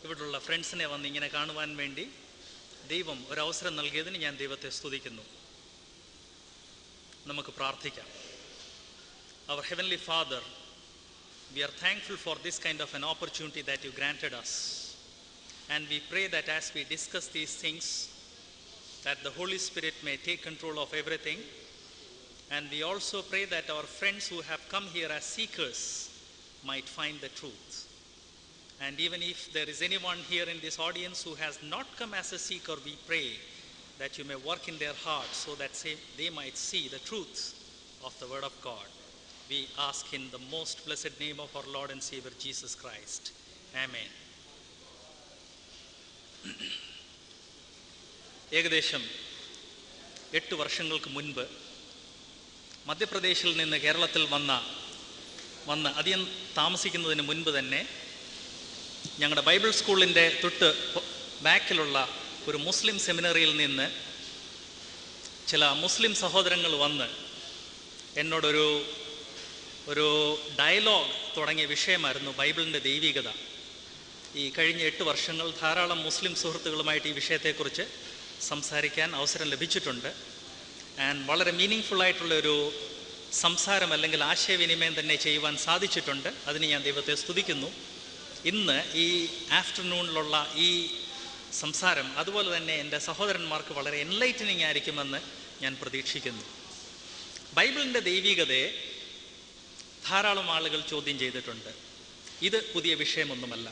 ഇവിടെയുള്ള ഫ്രണ്ട്സിനെ വന്ന് ഇങ്ങനെ കാണുവാൻ വേണ്ടി ദൈവം ഒരവസരം നൽകിയതിന് ഞാൻ ദൈവത്തെ സ്തുതിക്കുന്നു. നമുക്ക് പ്രാർത്ഥിക്കാം. Our Heavenly Father, we are thankful for this kind of an opportunity that you granted us. And we pray that as we discuss these things, that the Holy Spirit may take control of everything. And we also pray that our friends who have come here as seekers might find the truth. And even if there is anyone here in this audience who has not come as a seeker, we pray that you may work in their hearts so that they might see the truth of the Word of God. We ask in the most blessed name of our Lord and Savior Jesus Christ. Amen. ഏകദേശം 8 വർഷങ്ങൾക്ക് മുൻപ് മധ്യപ്രദേശിൽ നിന്ന് കേരളത്തിൽ വന്ന് അധികം താമസിക്കുന്നതിന് മുൻപ് തന്നെ ഞങ്ങളുടെ ബൈബിൾ സ്കൂളിൻ്റെ തൊട്ട് ബാക്കിലുള്ള ഒരു മുസ്ലിം സെമിനറിയിൽ നിന്ന് ചില മുസ്ലിം സഹോദരങ്ങൾ വന്ന് എന്നോടൊരു ഡയലോഗ് തുടങ്ങിയ വിഷയമായിരുന്നു ബൈബിളിൻ്റെ ദൈവികത. ഈ കഴിഞ്ഞ 8 വർഷങ്ങൾ ധാരാളം മുസ്ലിം സുഹൃത്തുക്കളുമായിട്ട് ഈ വിഷയത്തെക്കുറിച്ച് സംസാരിക്കാൻ അവസരം ലഭിച്ചിട്ടുണ്ട്. ആൻഡ് വളരെ മീനിങ്ഫുള്ളായിട്ടുള്ളൊരു സംസാരം അല്ലെങ്കിൽ ആശയവിനിമയം തന്നെ ചെയ്യുവാൻ സാധിച്ചിട്ടുണ്ട്. അതിന് ഞാൻ ദൈവത്തെ സ്തുതിക്കുന്നു. ഇന്ന് ഈ ആഫ്റ്റർനൂണിലുള്ള ഈ സംസാരം അതുപോലെ തന്നെ എൻ്റെ സഹോദരന്മാർക്ക് വളരെ എൻലൈറ്റനിങ് ആയിരിക്കുമെന്ന് ഞാൻ പ്രതീക്ഷിക്കുന്നു. ബൈബിളിൻ്റെ ദൈവികതയെ ധാരാളം ആളുകൾ ചോദ്യം ചെയ്തിട്ടുണ്ട്. ഇത് പുതിയ വിഷയമൊന്നുമല്ല.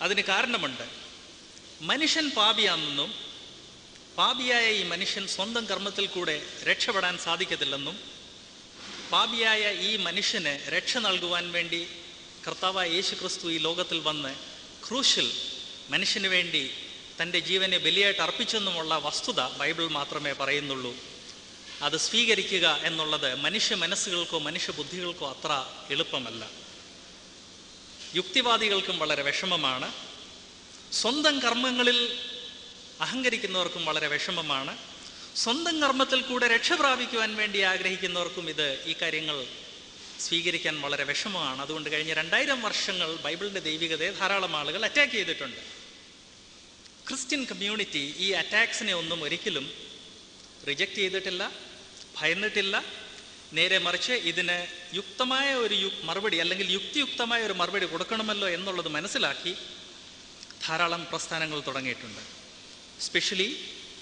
അതിന് കാരണമുണ്ട്. മനുഷ്യൻ പാപിയാണെന്നും പാപിയായ ഈ മനുഷ്യൻ സ്വന്തം കർമ്മത്തിൽ കൂടെ രക്ഷപ്പെടാൻ സാധിക്കത്തില്ലെന്നും പാപിയായ ഈ മനുഷ്യന് രക്ഷ നൽകുവാൻ വേണ്ടി കർത്താവായ യേശു ക്രിസ്തു ഈ ലോകത്തിൽ വന്ന് ക്രൂശിൽ മനുഷ്യന് വേണ്ടി തൻ്റെ ജീവനെ ബലിയായിട്ട് അർപ്പിച്ചെന്നുമുള്ള വസ്തുത ബൈബിൾ മാത്രമേ പറയുന്നുള്ളൂ. അത് സ്വീകരിക്കുക എന്നുള്ളത് മനുഷ്യ മനസ്സുകൾക്കോ മനുഷ്യ ബുദ്ധികൾക്കോ അത്ര എളുപ്പമല്ല. യുക്തിവാദികൾക്കും വളരെ വിഷമമാണ്. സ്വന്തം കർമ്മങ്ങളിൽ അഹങ്കരിക്കുന്നവർക്കും വളരെ വിഷമമാണ്. സ്വന്തം കർമ്മത്തിൽ കൂടെ രക്ഷ പ്രാപിക്കുവാൻ വേണ്ടി ആഗ്രഹിക്കുന്നവർക്കും ഈ കാര്യങ്ങൾ സ്വീകരിക്കാൻ വളരെ വിഷമമാണ്. അതുകൊണ്ട് കഴിഞ്ഞ 2000 വർഷങ്ങൾ ബൈബിളിൻ്റെ ദൈവികതയെ ധാരാളം ആളുകൾ അറ്റാക്ക് ചെയ്തിട്ടുണ്ട്. ക്രിസ്ത്യൻ കമ്മ്യൂണിറ്റി ഈ അറ്റാക്സിനെ ഒന്നും ഒരിക്കലും റിജക്റ്റ് ചെയ്തിട്ടില്ല, ഭയന്നിട്ടില്ല. നേരെ മറിച്ച് ഇതിന് യുക്തമായ ഒരു മറുപടി അല്ലെങ്കിൽ യുക്തിയുക്തമായ ഒരു മറുപടി കൊടുക്കണമല്ലോ എന്നുള്ളത് മനസ്സിലാക്കി ധാരാളം പ്രസ്ഥാനങ്ങൾ തുടങ്ങിയിട്ടുണ്ട്. സ്പെഷ്യലി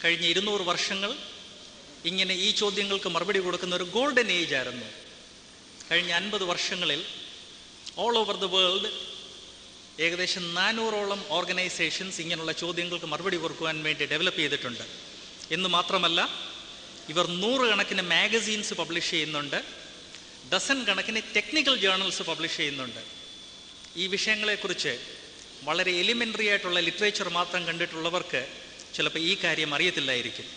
കഴിഞ്ഞ 200 വർഷങ്ങൾ ഇങ്ങനെ ഈ ചോദ്യങ്ങൾക്ക് മറുപടി കൊടുക്കുന്ന ഒരു ഗോൾഡൻ ഏജ് ആയിരുന്നു. കഴിഞ്ഞ 50 വർഷങ്ങളിൽ ഓൾ ഓവർ ദ വേൾഡ് ഏകദേശം 400ഓളം ഓർഗനൈസേഷൻസ് ഇങ്ങനെയുള്ള ചോദ്യങ്ങൾക്ക് മറുപടി കൊടുക്കുവാൻ വേണ്ടി ഡെവലപ്പ് ചെയ്തിട്ടുണ്ട്. എന്ന് മാത്രമല്ല, ഇവർ 100 കണക്കിന് മാഗസീൻസ് പബ്ലിഷ് ചെയ്യുന്നുണ്ട്, ഡസൻ കണക്കിന് ടെക്നിക്കൽ ജേർണൽസ് പബ്ലിഷ് ചെയ്യുന്നുണ്ട്. ഈ വിഷയങ്ങളെക്കുറിച്ച് വളരെ എലിമെൻ്ററി ആയിട്ടുള്ള ലിറ്ററേച്ചർ മാത്രം കണ്ടിട്ടുള്ളവർക്ക് ചിലപ്പോൾ ഈ കാര്യം അറിയത്തില്ലായിരിക്കും.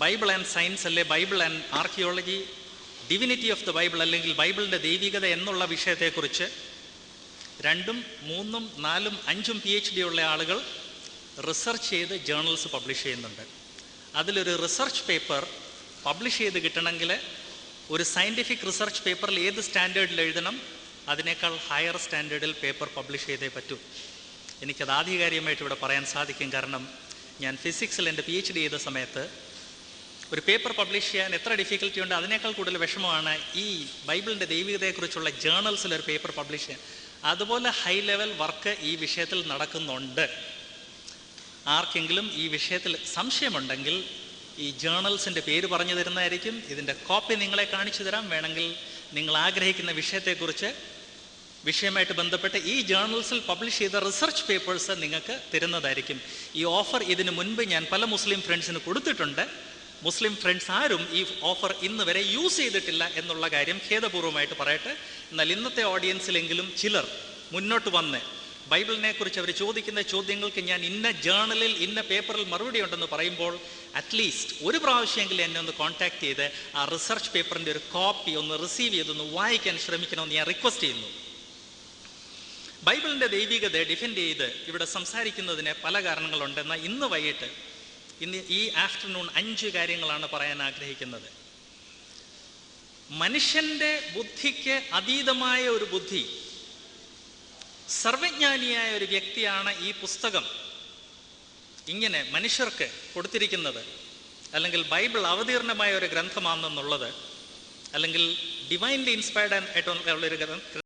ബൈബിൾ ആൻഡ് സയൻസ് അല്ലെ Bible and archaeology, divinity of the Bible അല്ലെങ്കിൽ ബൈബിളിൻ്റെ ദൈവികത എന്നുള്ള വിഷയത്തെക്കുറിച്ച് 2, 3, 4, 5 PhD ഉള്ള ആളുകൾ റിസർച്ച് ചെയ്ത് ജേർണൽസ് പബ്ലിഷ് ചെയ്യുന്നുണ്ട്. അതിലൊരു റിസർച്ച് പേപ്പർ പബ്ലിഷ് ചെയ്ത് കിട്ടണമെങ്കിൽ ഒരു സയൻറ്റിഫിക് റിസർച്ച് പേപ്പറിൽ ഏത് സ്റ്റാൻഡേർഡിൽ എഴുതണം, അതിനേക്കാൾ ഹയർ സ്റ്റാൻഡേർഡിൽ പേപ്പർ പബ്ലിഷ് ചെയ്തേ പറ്റൂ. എനിക്കത് ആധികാരികമായിട്ട് ഇവിടെ പറയാൻ സാധിക്കും. കാരണം ഞാൻ ഫിസിക്സിൽ എൻ്റെ PhD ചെയ്ത സമയത്ത് ഒരു പേപ്പർ പബ്ലിഷ് ചെയ്യാൻ എത്ര ഡിഫിക്കൽറ്റി ഉണ്ട്, അതിനേക്കാൾ കൂടുതൽ വിഷമമാണ് ഈ ബൈബിളിൻ്റെ ദൈവികതയെക്കുറിച്ചുള്ള ജേർണൽസിൽ ഒരു പേപ്പർ പബ്ലിഷ് ചെയ്യാൻ. അതുപോലെ ഹൈ ലെവൽ വർക്ക് ഈ വിഷയത്തിൽ നടക്കുന്നുണ്ട്. ആർക്കെങ്കിലും ഈ വിഷയത്തിൽ സംശയമുണ്ടെങ്കിൽ ഈ ജേർണൽസിൻ്റെ പേര് പറഞ്ഞു തരുന്നതായിരിക്കും. ഇതിൻ്റെ കോപ്പി നിങ്ങളെ കാണിച്ചു തരാം. വേണമെങ്കിൽ നിങ്ങൾ ആഗ്രഹിക്കുന്ന വിഷയമായിട്ട് ബന്ധപ്പെട്ട് ഈ ജേർണൽസിൽ പബ്ലിഷ് ചെയ്ത റിസർച്ച് പേപ്പേഴ്സ് നിങ്ങൾക്ക് തരുന്നതായിരിക്കും. ഈ ഓഫർ ഇതിനു മുൻപ് ഞാൻ പല മുസ്ലിം ഫ്രണ്ട്സിന് കൊടുത്തിട്ടുണ്ട്. മുസ്ലിം ഫ്രണ്ട്സ് ആരും ഈ ഓഫർ ഇന്ന് വരെ യൂസ് ചെയ്തിട്ടില്ല എന്നുള്ള കാര്യം ഖേദപൂർവ്വമായിട്ട് പറയട്ടെ. എന്നാൽ ഇന്നത്തെ ഓഡിയൻസിലെങ്കിലും ചിലർ മുന്നോട്ട് വന്ന് ബൈബിളിനെ കുറിച്ച് അവർ ചോദിക്കുന്ന ചോദ്യങ്ങൾക്ക് ഞാൻ ഇന്ന ജേർണലിൽ ഇന്ന പേപ്പറിൽ മറുപടി ഉണ്ടെന്ന് പറയുമ്പോൾ അറ്റ്ലീസ്റ്റ് ഒരു പ്രാവശ്യമെങ്കിലും എന്നെ ഒന്ന് കോൺടാക്ട് ചെയ്ത് ആ റിസർച്ച് പേപ്പറിൻ്റെ ഒരു കോപ്പി ഒന്ന് റിസീവ് ചെയ്തൊന്ന് വായിക്കാൻ ശ്രമിക്കണമെന്ന് ഞാൻ റിക്വസ്റ്റ് ചെയ്യുന്നു. ബൈബിളിൻ്റെ ദൈവികതയെ ഡിഫെൻഡ് ചെയ്ത് ഇവിടെ സംസാരിക്കുന്നതിന് പല കാരണങ്ങളുണ്ടെന്നാൽ ഇന്ന് ഈ ആഫ്റ്റർനൂൺ 5 കാര്യങ്ങളാണ് പറയാൻ ആഗ്രഹിക്കുന്നത്. മനുഷ്യൻ്റെ ബുദ്ധിക്ക് അതീതമായ ഒരു ബുദ്ധി സർവജ്ഞാനിയായ ഒരു വ്യക്തിയാണ് ഈ പുസ്തകം ഇങ്ങനെ മനുഷ്യർക്ക് കൊടുത്തിരിക്കുന്നത്, അല്ലെങ്കിൽ ബൈബിൾ അവതീർണമായ ഒരു ഗ്രന്ഥമാണെന്നുള്ളത്, അല്ലെങ്കിൽ ഡിവൈൻലി ഇൻസ്പയർഡ് ആയിട്ടുള്ളൊരു